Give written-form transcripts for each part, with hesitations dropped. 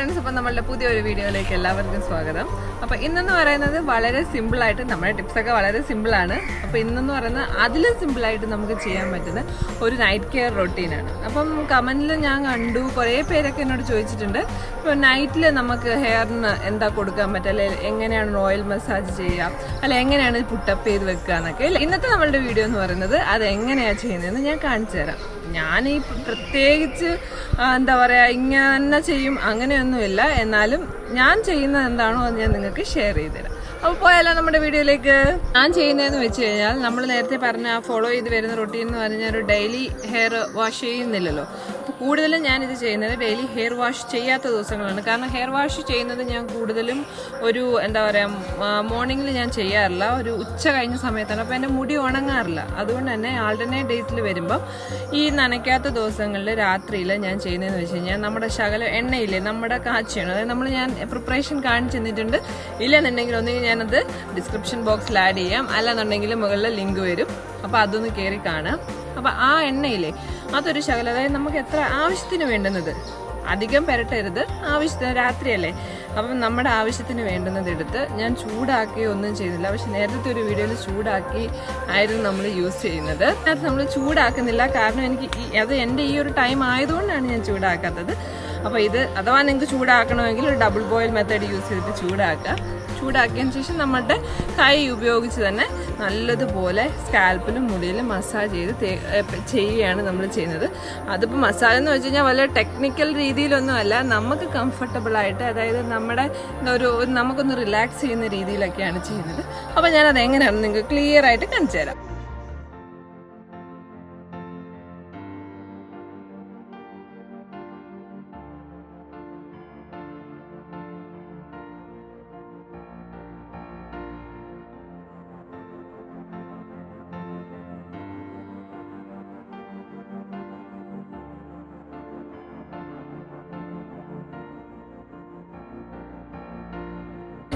friends, അപ്പോൾ നമ്മളുടെ പുതിയൊരു വീഡിയോയിലേക്ക് എല്ലാവർക്കും സ്വാഗതം. അപ്പോൾ ഇന്നെന്ന് പറയുന്നത് വളരെ സിമ്പിൾ ആയിട്ട് നമ്മുടെ ടിപ്സ് ഒക്കെ വളരെ സിമ്പിൾ ആണ്. അപ്പോൾ ഇന്നെന്ന് പറയുന്നത് അതിലും സിമ്പിൾ ആയിട്ട് നമുക്ക് ചെയ്യാൻ പറ്റുന്ന ഒരു നൈറ്റ് കെയർ റൊട്ടീൻ ആണ്. അപ്പം കമന്റിൽ ഞാൻ കണ്ടു കുറേ പേരൊക്കെ എന്നോട് ചോദിച്ചിട്ടുണ്ട്, ഇപ്പോൾ നൈറ്റിൽ നമുക്ക് ഹെയറിന് എന്താ കൊടുക്കാൻ പറ്റുക, അല്ലെങ്കിൽ എങ്ങനെയാണ് ഓയിൽ മസാജ് ചെയ്യുക, അല്ല എങ്ങനെയാണ് പുട്ടപ്പ് ചെയ്ത് വെക്കുക എന്നൊക്കെ. ഇന്നത്തെ നമ്മളുടെ വീഡിയോ എന്ന് പറയുന്നത് അത് എങ്ങനെയാണ് ചെയ്യുന്നതെന്ന് ഞാൻ കാണിച്ചു തരാം. ഞാൻ ഈ പ്രത്യേകിച്ച് എന്താ പറയുക ഇങ്ങനെ ചെയ്യും അങ്ങനെയൊന്നുമില്ല, എന്നാലും ഞാൻ ചെയ്യുന്നത് എന്താണോ അത് ഞാൻ നിങ്ങൾക്ക് ഷെയർ ചെയ്ത് തരാം. അപ്പോൾ പോയാലോ നമ്മുടെ വീഡിയോയിലേക്ക്. ഞാൻ ചെയ്യുന്നതെന്ന് വെച്ച് കഴിഞ്ഞാൽ നമ്മൾ നേരത്തെ പറഞ്ഞ ഫോളോ ചെയ്ത് വരുന്ന റൊട്ടീൻ എന്ന് പറഞ്ഞാൽ ഒരു ഡെയിലി ഹെയർ വാഷ് ചെയ്യുന്നില്ലല്ലോ. അപ്പോൾ കൂടുതലും ഞാനിത് ചെയ്യുന്നത് ഡെയിലി ഹെയർ വാഷ് ചെയ്യാത്ത ദിവസങ്ങളാണ്. കാരണം ഹെയർ വാഷ് ചെയ്യുന്നത് ഞാൻ കൂടുതലും ഒരു എന്താ പറയുക മോർണിംഗിൽ ഞാൻ ചെയ്യാറില്ല, ഒരു ഉച്ച കഴിഞ്ഞ സമയത്താണ്. അപ്പോൾ എൻ്റെ മുടി ഉണങ്ങാറില്ല. അതുകൊണ്ട് തന്നെ ആൾട്ടർനേറ്റ് ഡേറ്റിൽ വരുമ്പം ഈ നനയ്ക്കാത്ത ദിവസങ്ങളിൽ രാത്രിയിൽ ഞാൻ ചെയ്യുന്നതെന്ന് വെച്ച് കഴിഞ്ഞാൽ നമ്മുടെ ശകല എണ്ണയില്ലേ നമ്മുടെ കാച്ചിയാണ്, അതായത് ഞാൻ പ്രിപ്പറേഷൻ കാണിച്ചു തന്നിട്ടുണ്ട്. ഇല്ലെന്നുണ്ടെങ്കിൽ ഒന്നുകിൽ ഞാനത് ഡിസ്ക്രിപ്ഷൻ ബോക്സിൽ ആഡ് ചെയ്യാം, അല്ലാന്നുണ്ടെങ്കിൽ മുകളിൽ ലിങ്ക് വരും. അപ്പോൾ അതൊന്ന് കയറി കാണാം. അപ്പോൾ ആ എണ്ണയില്ലേ അതൊരു ശകലം, അതായത് നമുക്ക് എത്ര ആവശ്യത്തിന് വേണ്ടുന്നത്, അധികം പുരട്ടരുത്, ആവശ്യത്തിന് രാത്രിയല്ലേ. അപ്പം നമ്മുടെ ആവശ്യത്തിന് വേണ്ടുന്നത് എടുത്ത് ഞാൻ ചൂടാക്കി ഒന്നും ചെയ്യുന്നില്ല. പക്ഷെ നേരത്തെ ഒരു വീഡിയോയിൽ ചൂടാക്കി ആയിരുന്നു നമ്മൾ യൂസ് ചെയ്യുന്നത്. അത് നമ്മൾ ചൂടാക്കുന്നില്ല, കാരണം അത് എൻ്റെ ഈ ഒരു ടൈം ആയതുകൊണ്ടാണ് ഞാൻ ചൂടാക്കാത്തത്. അപ്പോൾ ഇത് അഥവാ നിങ്ങൾക്ക് ചൂടാക്കണമെങ്കിൽ ഒരു ഡബിൾ ബോയിൽ മെത്തേഡ് യൂസ് ചെയ്തിട്ട് ചൂടാക്കിയതിന് ശേഷം നമ്മുടെ കൈ ഉപയോഗിച്ച് തന്നെ നല്ലതുപോലെ സ്കാൽപ്പിലും മുടിയിലും മസാജ് ചെയ്ത് ചെയ്യുകയാണ് നമ്മൾ ചെയ്യുന്നത്. അതിപ്പോൾ മസാജ് എന്ന് വെച്ച് കഴിഞ്ഞാൽ വളരെ ടെക്നിക്കൽ രീതിയിലൊന്നുമല്ല, നമുക്ക് കംഫർട്ടബിളായിട്ട്, അതായത് നമ്മുടെ നമുക്കൊന്ന് റിലാക്സ് ചെയ്യുന്ന രീതിയിലൊക്കെയാണ് ചെയ്യുന്നത്. അപ്പോൾ ഞാനത് എങ്ങനെയാണെന്ന് നിങ്ങൾക്ക് ക്ലിയർ ആയിട്ട് കാണിച്ചു തരാം.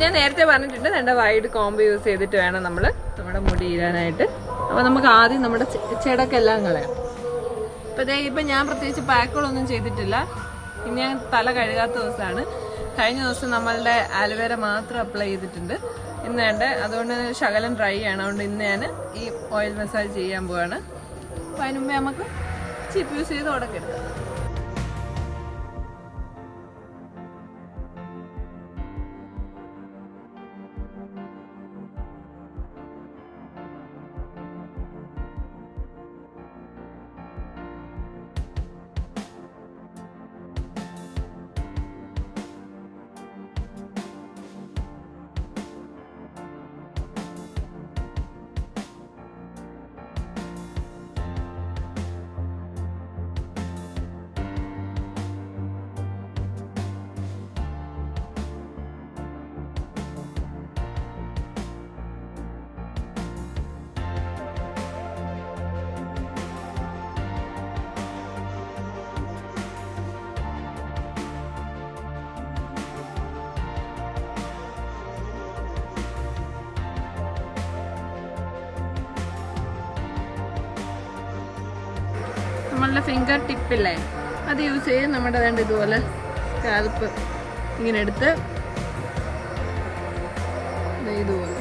ഞാൻ നേരത്തെ പറഞ്ഞിട്ടുണ്ട്, രണ്ട് വൈഡ് കോംബ് യൂസ് ചെയ്തിട്ട് വേണം നമ്മൾ നമ്മുടെ മുടി ഇടാനായിട്ട്. അപ്പോൾ നമുക്ക് ആദ്യം നമ്മുടെ ചെടക്കെല്ലാം കളയാം. അപ്പോൾ ഇപ്പം ഞാൻ പ്രത്യേകിച്ച് പാക്കുകളൊന്നും ചെയ്തിട്ടില്ല. ഇനി ഞാൻ തല കഴുകാത്ത ദിവസമാണ്. കഴിഞ്ഞ ദിവസം നമ്മളുടെ ആലോവേര മാത്രം അപ്ലൈ ചെയ്തിട്ടുണ്ട്. ഇന്ന് വേണ്ട, അതുകൊണ്ട് ശകലം ഡ്രൈ ആണ്. അതുകൊണ്ട് ഇന്ന് ഞാൻ ഈ ഓയിൽ മസാജ് ചെയ്യാൻ പോവാണ്. അപ്പോൾ അതിന് മുമ്പേ നമുക്ക് ചിപ്പ് യൂസ് ചെയ്ത് ഉടക്കെടുക്കാം. നമ്മളുടെ ഫിംഗർ ടിപ്പില്ലേ അത് യൂസ് ചെയ്ത് നമ്മുടെ വേണ്ട ഇതുപോലെ സ്കാൽപ്പ് ഇങ്ങനെ എടുത്ത് ഇതുപോലെ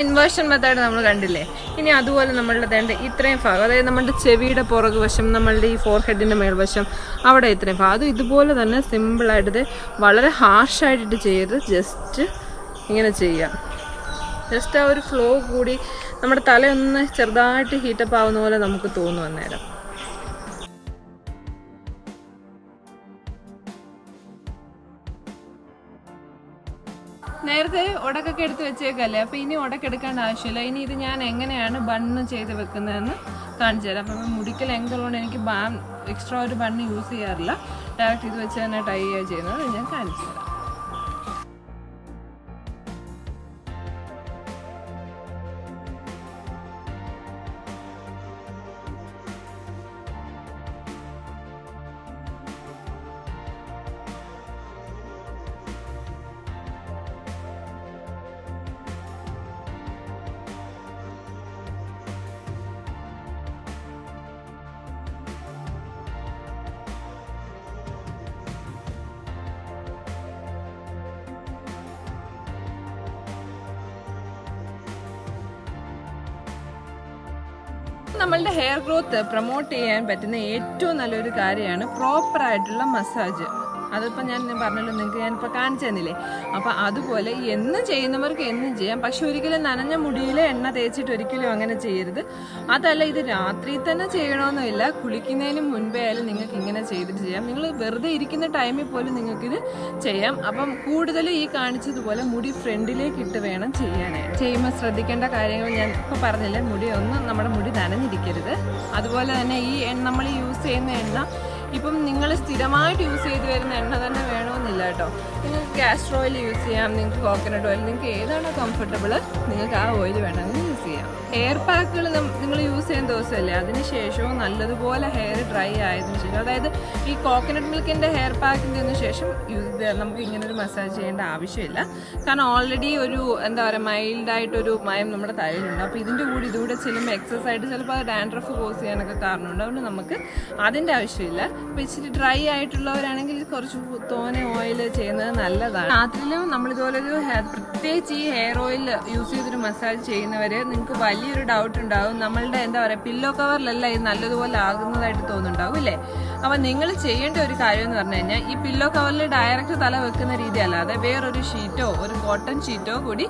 ഇൻവേർഷൻ മെത്തേഡ് നമ്മൾ കണ്ടില്ലേ. ഇനി അതുപോലെ നമ്മളുടെ തേണ്ട ഇത്രയും ഭാഗം, അതായത് നമ്മളുടെ ചെവിയുടെ പുറകു വശം, നമ്മളുടെ ഈ ഫോർ ഹെഡിൻ്റെ മേൽവശം, അവിടെ ഇത്രയും ഭാഗം, അതും ഇതുപോലെ തന്നെ സിമ്പിളായിട്ട് വളരെ ഹാർഷായിട്ട് ചെയ്ത് ജസ്റ്റ് ഇങ്ങനെ ചെയ്യാം. ജസ്റ്റ് ആ ഒരു ഫ്ലോ കൂടി നമ്മുടെ തലയൊന്ന് ചെറുതായിട്ട് ഹീറ്റപ്പ് ആവുന്ന പോലെ നമുക്ക് തോന്നും അന്നേരം. നേരത്തെ ഉടക്കൊക്കെ എടുത്ത് വെച്ചേക്കല്ലേ, അപ്പോൾ ഇനി ഉടക്കെടുക്കേണ്ട ആവശ്യമില്ല. ഇനി ഇത് ഞാൻ എങ്ങനെയാണ് ബണ്ണ് ചെയ്ത് വെക്കുന്നതെന്ന് കാണിച്ചു തരാം. അപ്പം മുടിക്കൽ എങ്കിലുകൊണ്ട് എനിക്ക് എക്സ്ട്രാ ഒരു ബണ്ണ് യൂസ് ചെയ്യാറില്ല, ഡയറക്റ്റ് ഇത് വെച്ച് തന്നെ ടൈ ചെയ്യുന്നത് ഞാൻ കാണിച്ചു തരാം. നമ്മളുടെ ഹെയർ ഗ്രോത്ത് പ്രൊമോട്ട് ചെയ്യാൻ പറ്റുന്ന ഏറ്റവും നല്ലൊരു കാര്യമാണ് പ്രോപ്പറായിട്ടുള്ള മസാജ്. അതിപ്പോൾ ഞാൻ പറഞ്ഞല്ലോ, നിങ്ങൾക്ക് ഞാനിപ്പോൾ കാണിച്ചു തന്നില്ലേ. അപ്പോൾ അതുപോലെ എന്നും ചെയ്യുന്നവർക്ക് എന്നും ചെയ്യാം. പക്ഷെ ഒരിക്കലും നനഞ്ഞ മുടിയിൽ എണ്ണ തേച്ചിട്ട് ഒരിക്കലും അങ്ങനെ ചെയ്യരുത്. അതല്ല, ഇത് രാത്രി തന്നെ ചെയ്യണമെന്നില്ല, കുളിക്കുന്നതിന് മുൻപേ ആയാലും നിങ്ങൾക്ക് ഇങ്ങനെ ചെയ്തിട്ട് ചെയ്യാം. നിങ്ങൾ വെറുതെ ഇരിക്കുന്ന ടൈമിൽ പോലും നിങ്ങൾക്കിത് ചെയ്യാം. അപ്പം കൂടുതൽ ഈ കാണിച്ചതുപോലെ മുടി ഫ്രണ്ടിലേക്ക് ഇട്ട് വേണം ചെയ്യാനായിട്ട്. ചെയ്യുമ്പോൾ ശ്രദ്ധിക്കേണ്ട കാര്യങ്ങൾ ഞാൻ ഇപ്പോൾ പറഞ്ഞില്ലേ. നമ്മുടെ മുടി നനഞ്ഞിരിക്കരുത്. അതുപോലെ തന്നെ ഈ നമ്മൾ യൂസ് ചെയ്യുന്ന എണ്ണ ഇപ്പം നിങ്ങൾ സ്ഥിരമായിട്ട് യൂസ് ചെയ്ത് വരുന്ന എണ്ണ തന്നെ വേണമെന്നില്ല കേട്ടോ. നിങ്ങൾക്ക് കാസ്റ്റർ ഓയിൽ യൂസ് ചെയ്യാം, നിങ്ങൾക്ക് കോക്കനട്ട് ഓയിൽ, നിങ്ങൾക്ക് ഏതാണോ കംഫർട്ടബിൾ നിങ്ങൾക്ക് ആ ഓയിൽ വേണമെങ്കിൽ യൂസ് ചെയ്യാം. ഹെയർ പാക്കുകൾ നിങ്ങൾ യൂസ് ചെയ്യുന്ന ദിവസമല്ലേ, അതിന് ശേഷവും നല്ലതുപോലെ ഹെയർ ഡ്രൈ ആയതിനു ശേഷം, അതായത് ഈ കോക്കനട്ട് മിൽക്കിൻ്റെ ഹെയർ പാക്കിൻ്റെ ശേഷം നമുക്ക് ഇങ്ങനൊരു മസാജ് ചെയ്യേണ്ട ആവശ്യമില്ല. കാരണം ഓൾറെഡി ഒരു എന്താ പറയുക മൈൽഡായിട്ടൊരു മയം നമ്മുടെ തലയിലുണ്ട്. അപ്പോൾ ഇതിൻ്റെ കൂടെ ഇതുകൂടെ ചെല്ലുമ്പോൾ എക്സസൈസ് ആയിട്ട് ചിലപ്പോൾ അത് ഡാൻഡ്രഫ് കോസ് ചെയ്യാനൊക്കെ കാരണമുണ്ട്. അതുകൊണ്ട് നമുക്ക് അതിൻ്റെ ആവശ്യമില്ല. അപ്പോൾ ഇച്ചിരി ഡ്രൈ ആയിട്ടുള്ളവരാണെങ്കിൽ കുറച്ച് തോനെ ഓയിൽ ചെയ്യുന്നത് നല്ലതാണ്. രാത്രിയിലും നമ്മളിതുപോലൊരു പ്രത്യേകിച്ച് ഈ ഹെയർ ഓയിൽ യൂസ് ചെയ്തൊരു മസാജ് ചെയ്യുന്നവർ നിങ്ങൾക്ക് വലിയൊരു ഡൗട്ട് ഉണ്ടാവും, നമ്മളുടെ എന്താ പറയുക പില്ലോ കവറിലല്ല ഇത് നല്ലതുപോലെ ആകുന്നതായിട്ട് തോന്നുന്നുണ്ടാവും അല്ലേ. അപ്പം നിങ്ങൾ ചെയ്യേണ്ട ഒരു കാര്യം എന്ന് പറഞ്ഞു കഴിഞ്ഞാൽ, ഈ പില്ലോ കവറിൽ ഡയറക്റ്റ് തല വെക്കുന്ന രീതി അല്ലാതെ വേറൊരു ഷീറ്റോ ഒരു കോട്ടൺ ഷീറ്റോ കൂടി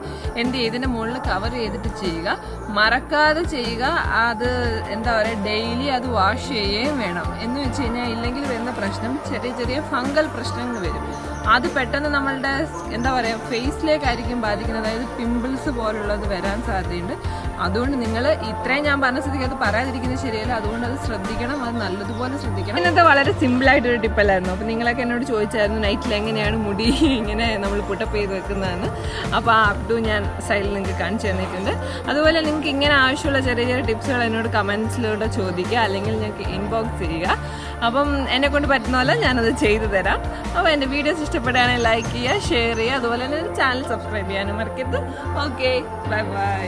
ഇതിൻ്റെ മുകളിൽ കവർ ചെയ്തിട്ട് ചെയ്യുക. മറക്കാതെ ചെയ്യുക. അത് എന്താ പറയുക ഡെയിലി അത് വാഷ് ചെയ്യുകയും വേണം. എന്ന് വെച്ച് കഴിഞ്ഞാൽ ഇല്ലെങ്കിൽ വരുന്ന പ്രശ്നം ചെറിയ ചെറിയ ഫംഗൽ പ്രശ്നങ്ങൾ വരും. അത് പെട്ടെന്ന് നമ്മളുടെ എന്താ പറയുക ഫേസിലേക്കായിരിക്കും ബാധിക്കുന്നത്. അതായത് പിമ്പിൾസ് പോലുള്ളത് വരാൻ സാധ്യതയുണ്ട്. അതുകൊണ്ട് നിങ്ങൾ ഇത്രയും ഞാൻ പറഞ്ഞ സ്ഥിതിക്ക് അത് പറയാതിരിക്കുന്നത് ശരിയല്ല. അതുകൊണ്ട് അത് ശ്രദ്ധിക്കണം, അത് നല്ലതുപോലെ ശ്രദ്ധിക്കണം. ഇന്നത്തെ വളരെ സിമ്പിളായിട്ടൊരു ടിപ്പല്ലായിരുന്നു. അപ്പോൾ നിങ്ങളൊക്കെ എന്നോട് ചോദിച്ചായിരുന്നു നൈറ്റിൽ എങ്ങനെയാണ് മുടി ഇങ്ങനെ നമ്മൾ പുട്ടപ്പ് ചെയ്ത് വെക്കുന്നതെന്ന്. അപ്പോൾ ആ അപ്ഡു ഞാൻ സൈഡിൽ നിങ്ങൾക്ക് കാണിച്ചു തന്നിട്ടുണ്ട്. അതുപോലെ നിങ്ങൾക്ക് ഇങ്ങനെ ആവശ്യമുള്ള ചെറിയ ചെറിയ ടിപ്സുകൾ എന്നോട് കമൻസിലൂടെ ചോദിക്കുക, അല്ലെങ്കിൽ ഞങ്ങൾക്ക് ഇൻബോക്സ് ചെയ്യുക. അപ്പം എന്നെക്കൊണ്ട് പറ്റുന്ന പോലെ ഞാനത് ചെയ്തു തരാം. അപ്പോൾ എൻ്റെ വീഡിയോസ് ഇഷ്ടപ്പെടുകയാണെങ്കിൽ ലൈക്ക് ചെയ്യുക, ഷെയർ ചെയ്യുക, അതുപോലെ തന്നെ ചാനൽ സബ്സ്ക്രൈബ് ചെയ്യാനും മറക്കരുത്. Okay, bye bye.